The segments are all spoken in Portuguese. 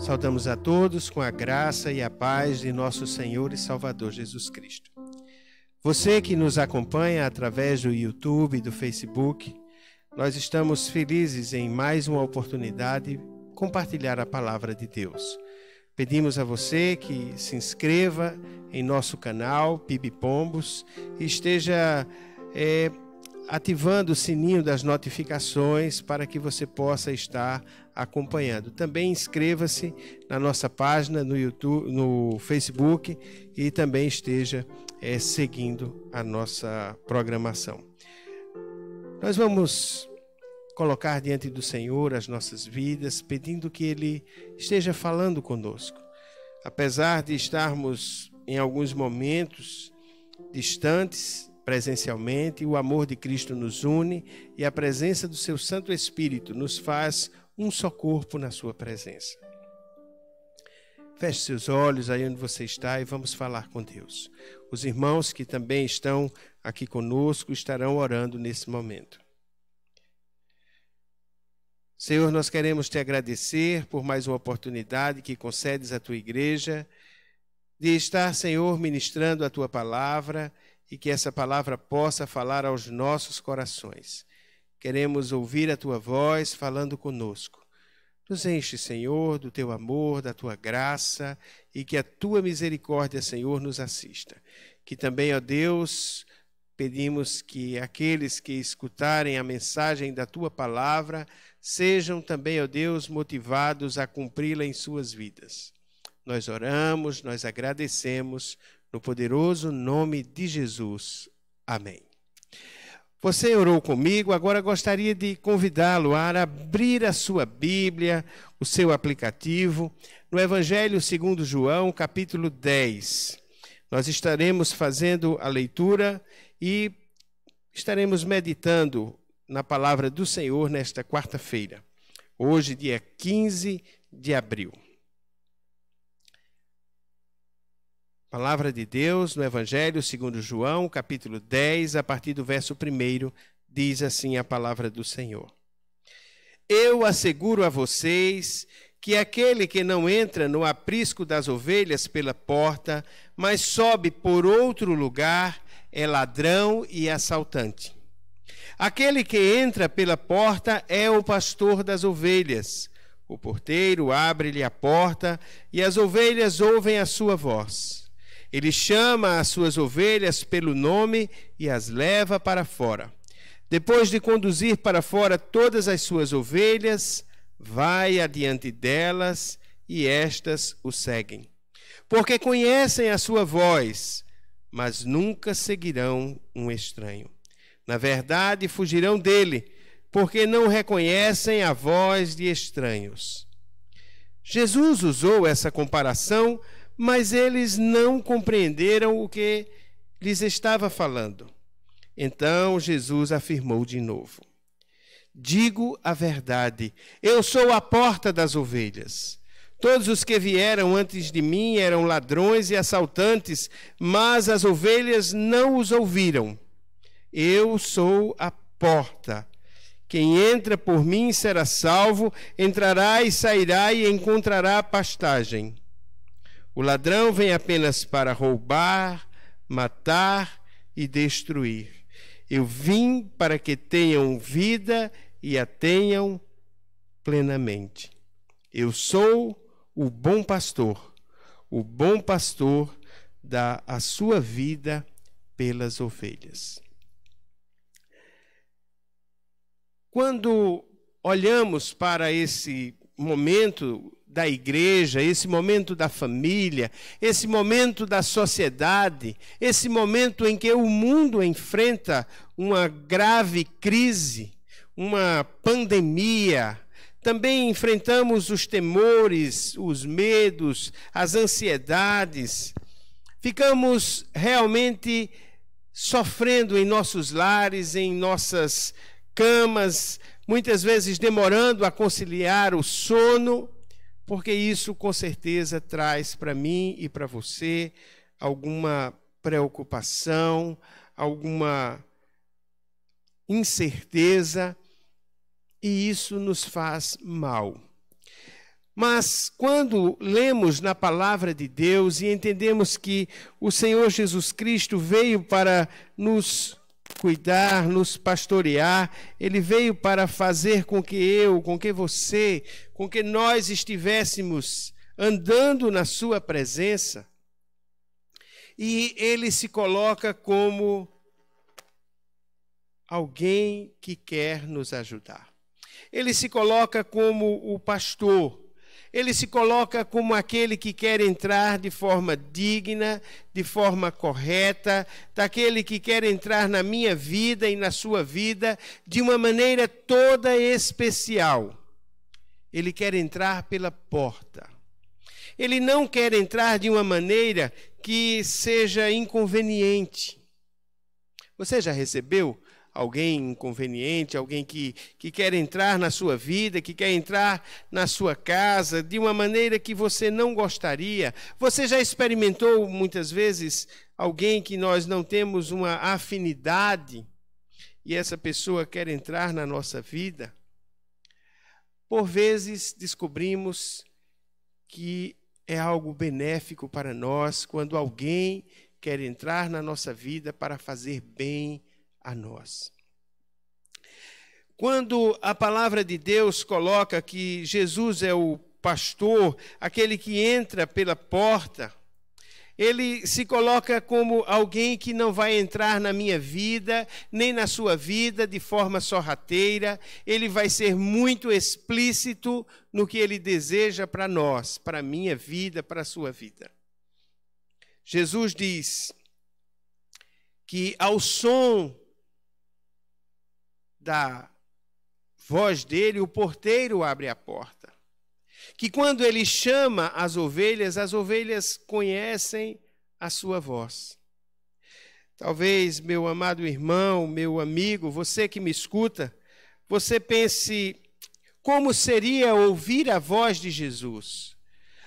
Saudamos a todos com a graça e a paz de nosso Senhor e Salvador Jesus Cristo. Você que nos acompanha através do YouTube e do Facebook, nós estamos felizes em mais uma oportunidade de compartilhar a palavra de Deus. Pedimos a você que se inscreva em nosso canal PIB Pombos e esteja ativando o sininho das notificações para que você possa estar acompanhando. Também inscreva-se na nossa página no YouTube, no Facebook e também esteja seguindo a nossa programação. Nós vamos colocar diante do Senhor as nossas vidas, pedindo que Ele esteja falando conosco. Apesar de estarmos em alguns momentos distantes presencialmente, o amor de Cristo nos une e a presença do seu Santo Espírito nos faz um só corpo na sua presença. Feche seus olhos aí onde você está e vamos falar com Deus. Os irmãos que também estão aqui conosco estarão orando nesse momento. Senhor, nós queremos te agradecer por mais uma oportunidade que concedes à tua igreja de estar, Senhor, ministrando a tua palavra e que essa palavra possa falar aos nossos corações. Queremos ouvir a tua voz falando conosco. Nos enche, Senhor, do teu amor, da tua graça e que a tua misericórdia, Senhor, nos assista. Que também, ó Deus, pedimos que aqueles que escutarem a mensagem da tua palavra sejam também, ó Deus, motivados a cumpri-la em suas vidas. Nós oramos, nós agradecemos, no poderoso nome de Jesus. Amém. Você orou comigo, agora gostaria de convidá-lo a abrir a sua Bíblia, o seu aplicativo, no Evangelho segundo João, capítulo 10. Nós estaremos fazendo a leitura e estaremos meditando na palavra do Senhor nesta quarta-feira, hoje, dia 15 de abril. Palavra de Deus no Evangelho segundo João, capítulo 10, a partir do verso 1, diz assim a palavra do Senhor. Eu asseguro a vocês que aquele que não entra no aprisco das ovelhas pela porta, mas sobe por outro lugar, é ladrão e assaltante. Aquele que entra pela porta é o pastor das ovelhas. O porteiro abre-lhe a porta e as ovelhas ouvem a sua voz. Ele chama as suas ovelhas pelo nome e as leva para fora. Depois de conduzir para fora todas as suas ovelhas, vai adiante delas e estas o seguem. Porque conhecem a sua voz, mas nunca seguirão um estranho. Na verdade, fugirão dele, porque não reconhecem a voz de estranhos. Jesus usou essa comparação, mas eles não compreenderam o que lhes estava falando. Então Jesus afirmou de novo: digo a verdade, eu sou a porta das ovelhas. Todos os que vieram antes de mim eram ladrões e assaltantes, mas as ovelhas não os ouviram. Eu sou a porta. Quem entra por mim será salvo, entrará e sairá e encontrará pastagem. O ladrão vem apenas para roubar, matar e destruir. Eu vim para que tenham vida e a tenham plenamente. Eu sou o bom pastor. O bom pastor dá a sua vida pelas ovelhas. Quando olhamos para esse momento da igreja, esse momento da família, esse momento da sociedade, esse momento em que o mundo enfrenta uma grave crise, uma pandemia, também enfrentamos os temores, os medos, as ansiedades, ficamos realmente sofrendo em nossos lares, em nossas camas, muitas vezes demorando a conciliar o sono, porque isso com certeza traz para mim e para você alguma preocupação, alguma incerteza, e isso nos faz mal. Mas quando lemos na palavra de Deus e entendemos que o Senhor Jesus Cristo veio para nos cuidar, nos pastorear, Ele veio para fazer com que você, com que nós estivéssemos andando na sua presença, e Ele se coloca como alguém que quer nos ajudar. Ele se coloca como o pastor. Ele se coloca como aquele que quer entrar de forma digna, de forma correta, daquele que quer entrar na minha vida e na sua vida de uma maneira toda especial. Ele quer entrar pela porta. Ele não quer entrar de uma maneira que seja inconveniente. Você já recebeu alguém inconveniente, alguém que quer entrar na sua vida, que quer entrar na sua casa de uma maneira que você não gostaria? Você já experimentou muitas vezes alguém que nós não temos uma afinidade e essa pessoa quer entrar na nossa vida? Por vezes descobrimos que é algo benéfico para nós quando alguém quer entrar na nossa vida para fazer bem a nós. Quando a palavra de Deus coloca que Jesus é o pastor, aquele que entra pela porta, ele se coloca como alguém que não vai entrar na minha vida, nem na sua vida de forma sorrateira. Ele vai ser muito explícito no que ele deseja para nós, para a minha vida, para a sua vida. Jesus diz que ao som da voz dele, o porteiro abre a porta. Que quando ele chama as ovelhas conhecem a sua voz. Talvez, meu amado irmão, meu amigo, você que me escuta, você pense, como seria ouvir a voz de Jesus?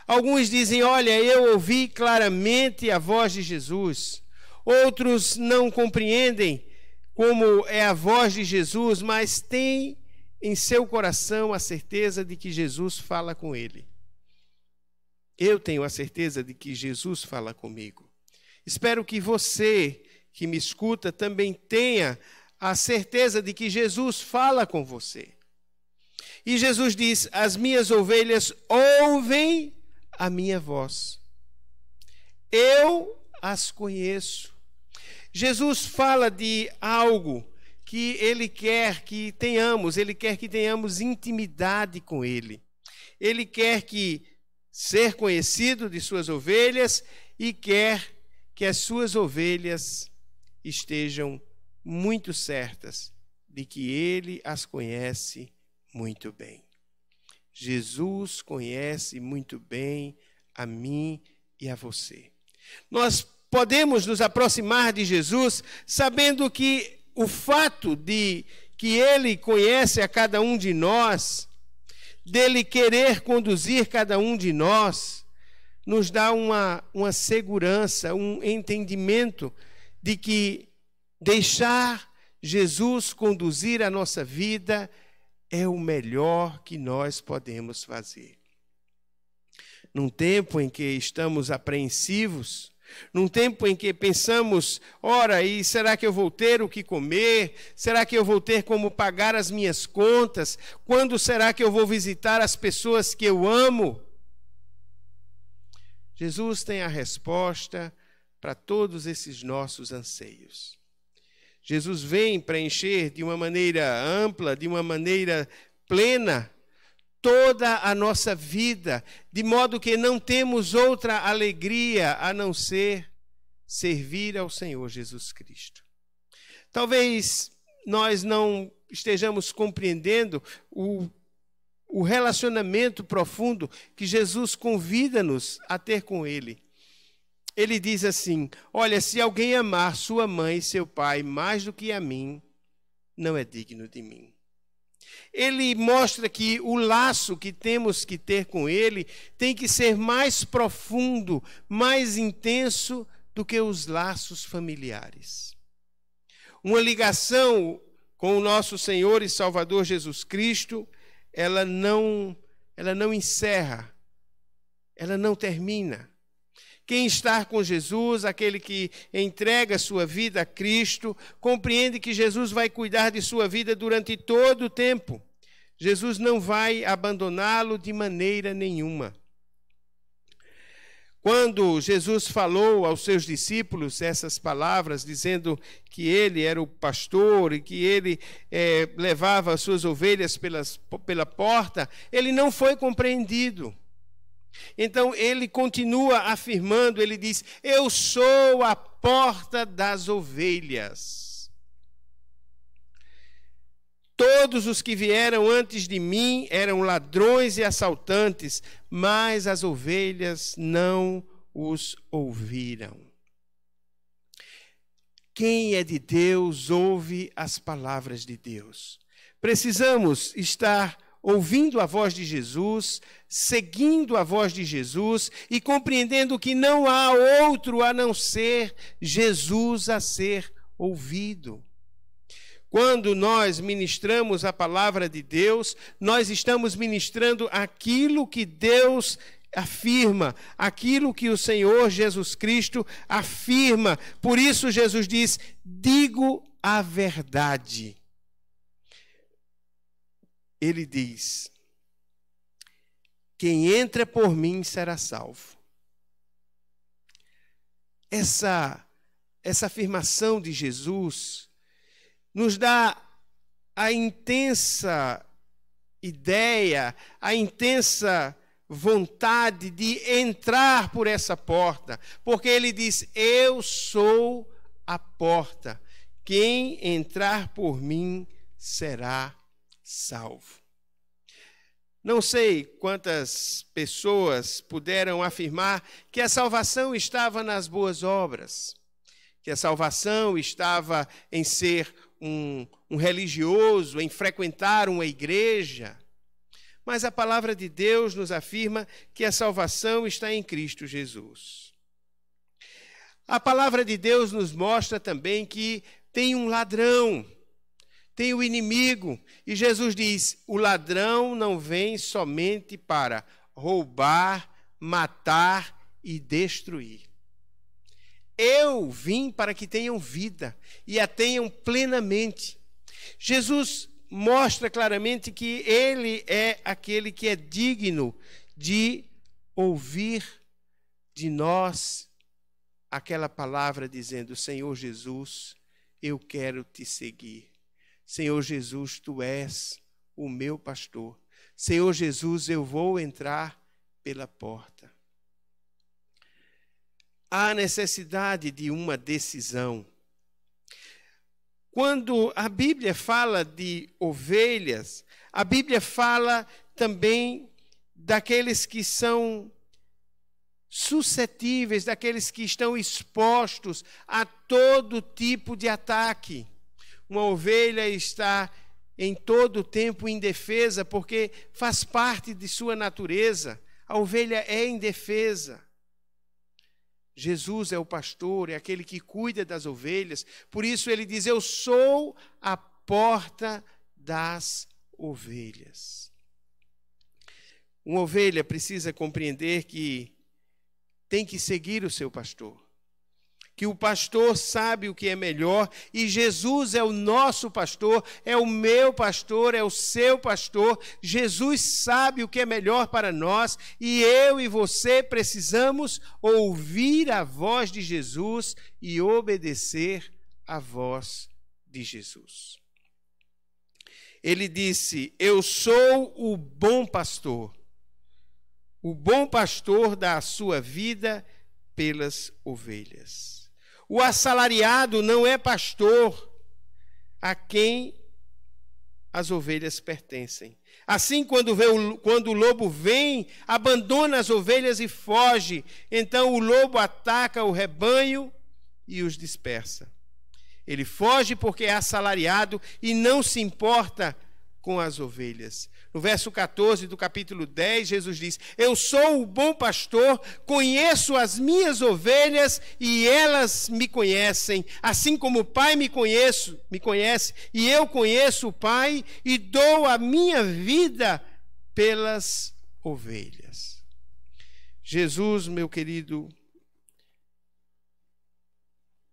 Alguns dizem, olha, eu ouvi claramente a voz de Jesus. Outros não compreendem como é a voz de Jesus, mas têm em seu coração a certeza de que Jesus fala com ele. Eu tenho a certeza de que Jesus fala comigo. Espero que você que me escuta também tenha a certeza de que Jesus fala com você. E Jesus diz, as minhas ovelhas ouvem a minha voz. Eu as conheço. Jesus fala de algo que ele quer que tenhamos intimidade com ele. Ele quer ser conhecido de suas ovelhas e quer que as suas ovelhas estejam muito certas de que ele as conhece muito bem. Jesus conhece muito bem a mim e a você. Nós podemos nos aproximar de Jesus sabendo que o fato de que ele conhece a cada um de nós, dele querer conduzir cada um de nós, nos dá uma segurança, um entendimento de que deixar Jesus conduzir a nossa vida é o melhor que nós podemos fazer. Num tempo em que estamos apreensivos, num tempo em que pensamos, ora, e será que eu vou ter o que comer? Será que eu vou ter como pagar as minhas contas? Quando será que eu vou visitar as pessoas que eu amo? Jesus tem a resposta para todos esses nossos anseios. Jesus vem preencher de uma maneira ampla, de uma maneira plena, toda a nossa vida, de modo que não temos outra alegria a não ser servir ao Senhor Jesus Cristo. Talvez nós não estejamos compreendendo o relacionamento profundo que Jesus convida-nos a ter com Ele. Ele diz assim, olha, se alguém amar sua mãe e seu pai mais do que a mim, não é digno de mim. Ele mostra que o laço que temos que ter com ele tem que ser mais profundo, mais intenso do que os laços familiares. Uma ligação com o nosso Senhor e Salvador Jesus Cristo, ela não ela não encerra, ela não termina. Quem está com Jesus, aquele que entrega sua vida a Cristo, compreende que Jesus vai cuidar de sua vida durante todo o tempo. Jesus não vai abandoná-lo de maneira nenhuma. Quando Jesus falou aos seus discípulos essas palavras, dizendo que ele era o pastor e que ele levava as suas ovelhas pela porta, ele não foi compreendido. Então ele continua afirmando, ele diz: eu sou a porta das ovelhas. Todos os que vieram antes de mim eram ladrões e assaltantes, mas as ovelhas não os ouviram. Quem é de Deus ouve as palavras de Deus. Precisamos estar ouvindo a voz de Jesus, seguindo a voz de Jesus e compreendendo que não há outro a não ser Jesus a ser ouvido. Quando nós ministramos a palavra de Deus, nós estamos ministrando aquilo que Deus afirma, aquilo que o Senhor Jesus Cristo afirma. Por isso Jesus diz: digo a verdade. Ele diz: quem entra por mim será salvo. Essa afirmação de Jesus nos dá a intensa ideia, a intensa vontade de entrar por essa porta, porque ele diz: eu sou a porta, quem entrar por mim será salvo. Não sei quantas pessoas puderam afirmar que a salvação estava nas boas obras, que a salvação estava em ser um religioso, em frequentar uma igreja. Mas a palavra de Deus nos afirma que a salvação está em Cristo Jesus. A palavra de Deus nos mostra também que tem um ladrão, tem o inimigo, e Jesus diz: o ladrão não vem somente para roubar, matar e destruir. Eu vim para que tenham vida e a tenham plenamente. Jesus mostra claramente que ele é aquele que é digno de ouvir de nós aquela palavra dizendo: Senhor Jesus, eu quero te seguir. Senhor Jesus, tu és o meu pastor. Senhor Jesus, eu vou entrar pela porta. Há necessidade de uma decisão. Quando a Bíblia fala de ovelhas, a Bíblia fala também daqueles que são suscetíveis, daqueles que estão expostos a todo tipo de ataque. Uma ovelha está em todo o tempo indefesa, porque faz parte de sua natureza. A ovelha é indefesa. Jesus é o pastor, é aquele que cuida das ovelhas. Por isso ele diz: eu sou a porta das ovelhas. Uma ovelha precisa compreender que tem que seguir o seu pastor, que o pastor sabe o que é melhor, e Jesus é o nosso pastor, é o meu pastor, é o seu pastor. Jesus sabe o que é melhor para nós, e eu e você precisamos ouvir a voz de Jesus e obedecer à voz de Jesus. Ele disse: eu sou o bom pastor. O bom pastor dá a sua vida pelas ovelhas. O assalariado não é pastor a quem as ovelhas pertencem. Assim, quando o lobo vem, abandona as ovelhas e foge. Então o lobo ataca o rebanho e os dispersa. Ele foge porque é assalariado e não se importa com as ovelhas. No verso 14 do capítulo 10, Jesus diz: eu sou o bom pastor, conheço as minhas ovelhas e elas me conhecem, assim como o Pai me conhece, e eu conheço o Pai e dou a minha vida pelas ovelhas. Jesus, meu querido,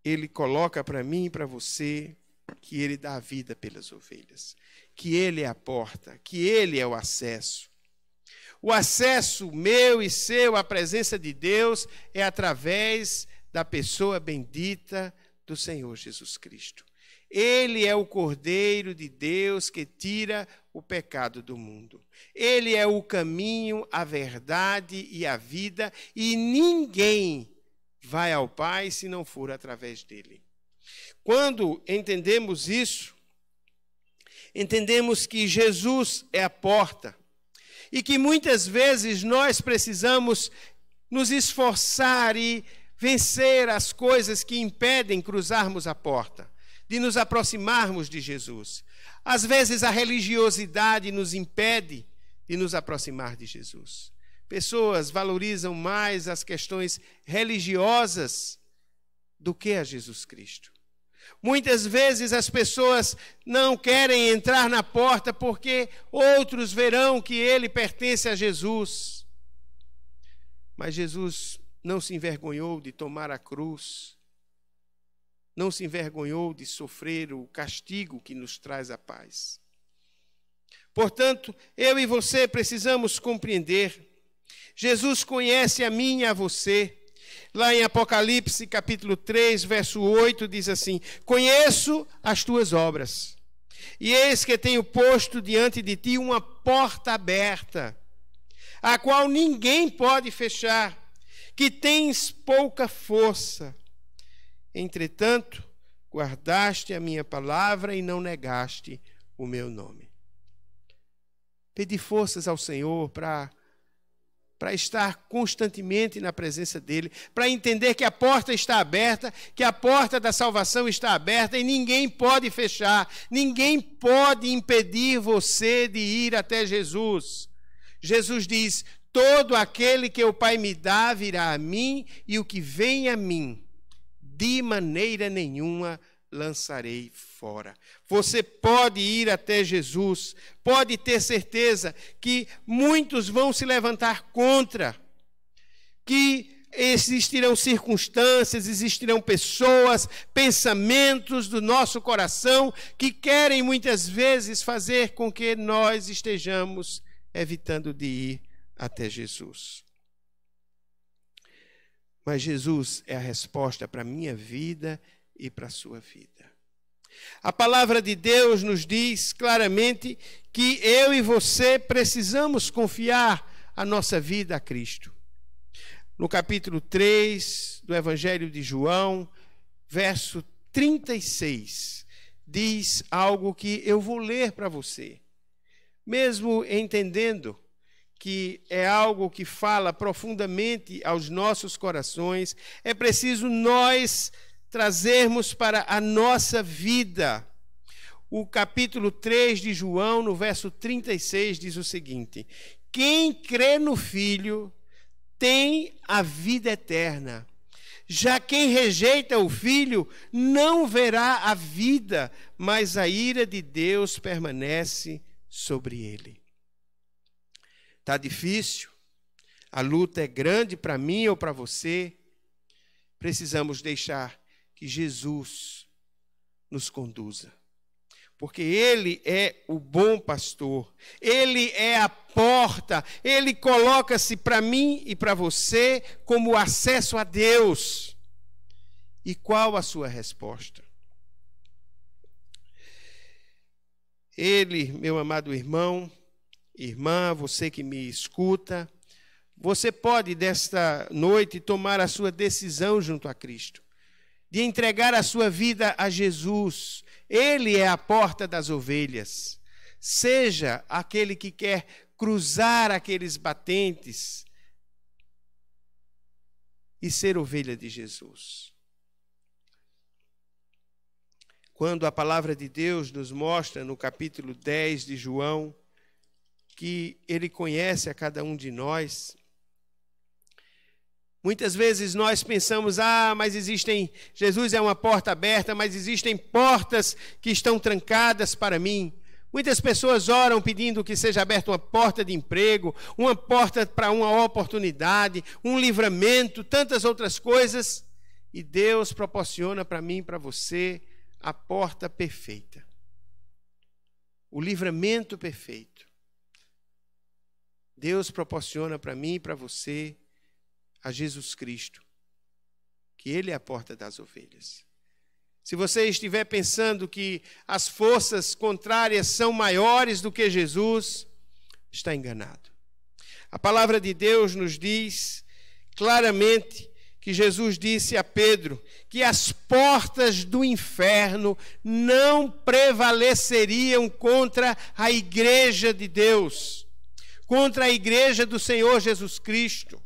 Ele coloca para mim e para você que Ele dá a vida pelas ovelhas, que Ele é a porta, que Ele é o acesso. O acesso meu e seu à presença de Deus é através da pessoa bendita do Senhor Jesus Cristo. Ele é o Cordeiro de Deus que tira o pecado do mundo. Ele é o caminho, a verdade e a vida, e ninguém vai ao Pai se não for através dele. Quando entendemos isso, entendemos que Jesus é a porta e que muitas vezes nós precisamos nos esforçar e vencer as coisas que impedem cruzarmos a porta, de nos aproximarmos de Jesus. Às vezes a religiosidade nos impede de nos aproximar de Jesus. Pessoas valorizam mais as questões religiosas do que a Jesus Cristo. Muitas vezes as pessoas não querem entrar na porta porque outros verão que ele pertence a Jesus. Mas Jesus não se envergonhou de tomar a cruz, não se envergonhou de sofrer o castigo que nos traz a paz. Portanto, eu e você precisamos compreender. Jesus conhece a mim e a você. Lá em Apocalipse, capítulo 3, verso 8, diz assim: conheço as tuas obras, e eis que tenho posto diante de ti uma porta aberta, a qual ninguém pode fechar, que tens pouca força. Entretanto, guardaste a minha palavra e não negaste o meu nome. Pedi forças ao Senhor para estar constantemente na presença dele, para entender que a porta está aberta, que a porta da salvação está aberta e ninguém pode fechar, ninguém pode impedir você de ir até Jesus. Jesus diz: todo aquele que o Pai me dá virá a mim, e o que vem a mim, de maneira nenhuma lançarei fora. Você pode ir até Jesus, pode ter certeza que muitos vão se levantar contra, que existirão circunstâncias, existirão pessoas, pensamentos do nosso coração que querem muitas vezes fazer com que nós estejamos evitando de ir até Jesus. Mas Jesus é a resposta para a minha vida e para a sua vida. A palavra de Deus nos diz claramente que eu e você precisamos confiar a nossa vida a Cristo. No capítulo 3 do Evangelho de João, verso 36, diz algo que eu vou ler para você. Mesmo entendendo que é algo que fala profundamente aos nossos corações, é preciso nós trazermos para a nossa vida. O capítulo 3 de João, no verso 36, diz o seguinte: quem crê no Filho tem a vida eterna. Já quem rejeita o Filho não verá a vida, mas a ira de Deus permanece sobre ele. Está difícil? A luta é grande para mim ou para você? Precisamos deixar que Jesus nos conduza, porque Ele é o bom pastor, Ele é a porta, Ele coloca-se para mim e para você como acesso a Deus. E qual a sua resposta? Ele, meu amado irmão, irmã, você que me escuta, você pode desta noite tomar a sua decisão junto a Cristo, de entregar a sua vida a Jesus. Ele é a porta das ovelhas. Seja aquele que quer cruzar aqueles batentes e ser ovelha de Jesus. Quando a palavra de Deus nos mostra no capítulo 10 de João que Ele conhece a cada um de nós, muitas vezes nós pensamos, mas Jesus é uma porta aberta, mas existem portas que estão trancadas para mim. Muitas pessoas oram pedindo que seja aberta uma porta de emprego, uma porta para uma oportunidade, um livramento, tantas outras coisas. E Deus proporciona para mim e para você a porta perfeita. O livramento perfeito. Deus proporciona para mim e para você a Jesus Cristo, que Ele é a porta das ovelhas. Se você estiver pensando que as forças contrárias são maiores do que Jesus, está enganado. A palavra de Deus nos diz claramente que Jesus disse a Pedro que as portas do inferno não prevaleceriam contra a igreja de Deus, contra a igreja do Senhor Jesus Cristo.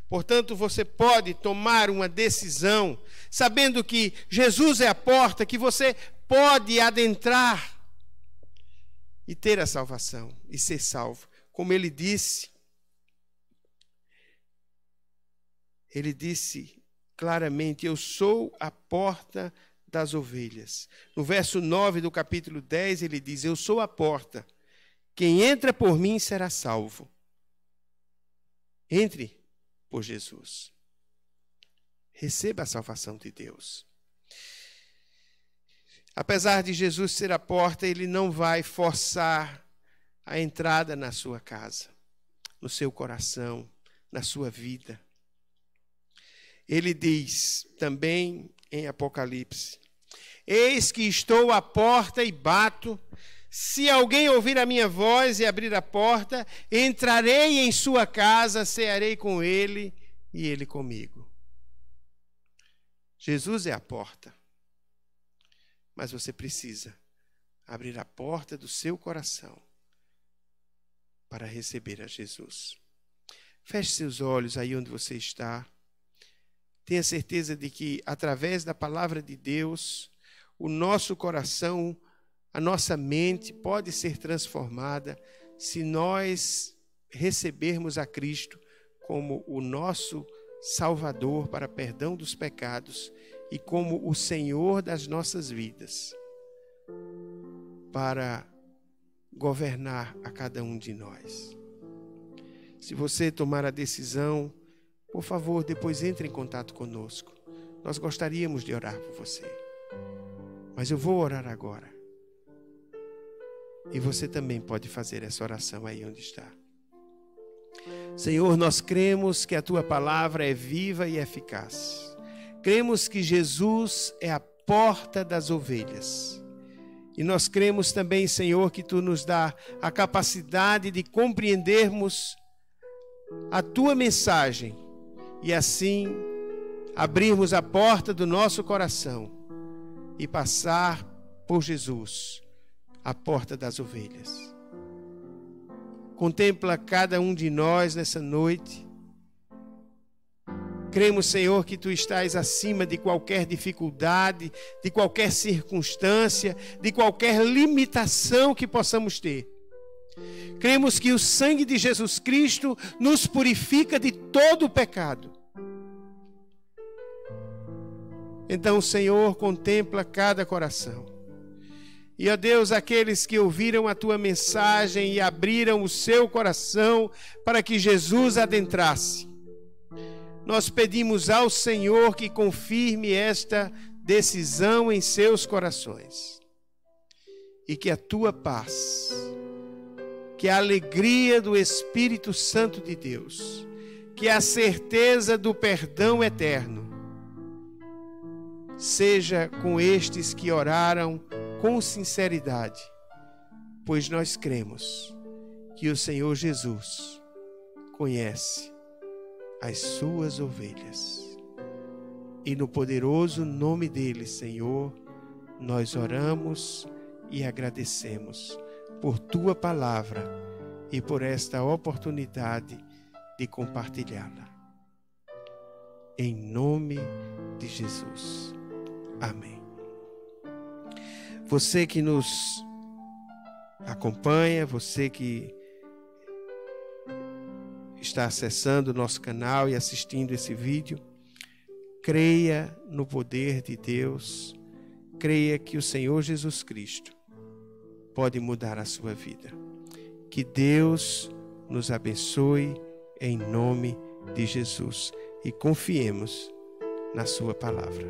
Portanto, você pode tomar uma decisão, sabendo que Jesus é a porta, que você pode adentrar e ter a salvação e ser salvo. Como ele disse claramente: eu sou a porta das ovelhas. No verso 9 do capítulo 10, ele diz: eu sou a porta, quem entra por mim será salvo. Entre por Jesus. Receba a salvação de Deus. Apesar de Jesus ser a porta, ele não vai forçar a entrada na sua casa, no seu coração, na sua vida. Ele diz também em Apocalipse: eis que estou à porta e bato. Se alguém ouvir a minha voz e abrir a porta, entrarei em sua casa, cearei com ele e ele comigo. Jesus é a porta. Mas você precisa abrir a porta do seu coração para receber a Jesus. Feche seus olhos aí onde você está. Tenha certeza de que, através da palavra de Deus, o nosso coração, a nossa mente pode ser transformada se nós recebermos a Cristo como o nosso Salvador para perdão dos pecados e como o Senhor das nossas vidas, para governar a cada um de nós. Se você tomar a decisão, por favor, depois entre em contato conosco. Nós gostaríamos de orar por você. Mas eu vou orar agora. E você também pode fazer essa oração aí onde está. Senhor, nós cremos que a Tua palavra é viva e eficaz. Cremos que Jesus é a porta das ovelhas. E nós cremos também, Senhor, que Tu nos dá a capacidade de compreendermos a Tua mensagem e assim abrirmos a porta do nosso coração e passar por Jesus, a porta das ovelhas. Contempla cada um de nós nessa noite. Cremos, Senhor, que Tu estás acima de qualquer dificuldade, de qualquer circunstância, de qualquer limitação que possamos ter. Cremos que o sangue de Jesus Cristo nos purifica de todo o pecado. Então, Senhor, contempla cada coração. E, ó Deus, aqueles que ouviram a Tua mensagem e abriram o seu coração para que Jesus adentrasse, nós pedimos ao Senhor que confirme esta decisão em seus corações. E que a Tua paz, que a alegria do Espírito Santo de Deus, que a certeza do perdão eterno, seja com estes que oraram com sinceridade, pois nós cremos que o Senhor Jesus conhece as suas ovelhas. E no poderoso nome dele, Senhor, nós oramos e agradecemos por Tua palavra e por esta oportunidade de compartilhá-la. Em nome de Jesus. Amém. Você que nos acompanha, você que está acessando o nosso canal e assistindo esse vídeo, creia no poder de Deus, creia que o Senhor Jesus Cristo pode mudar a sua vida. Que Deus nos abençoe em nome de Jesus e confiemos na sua palavra.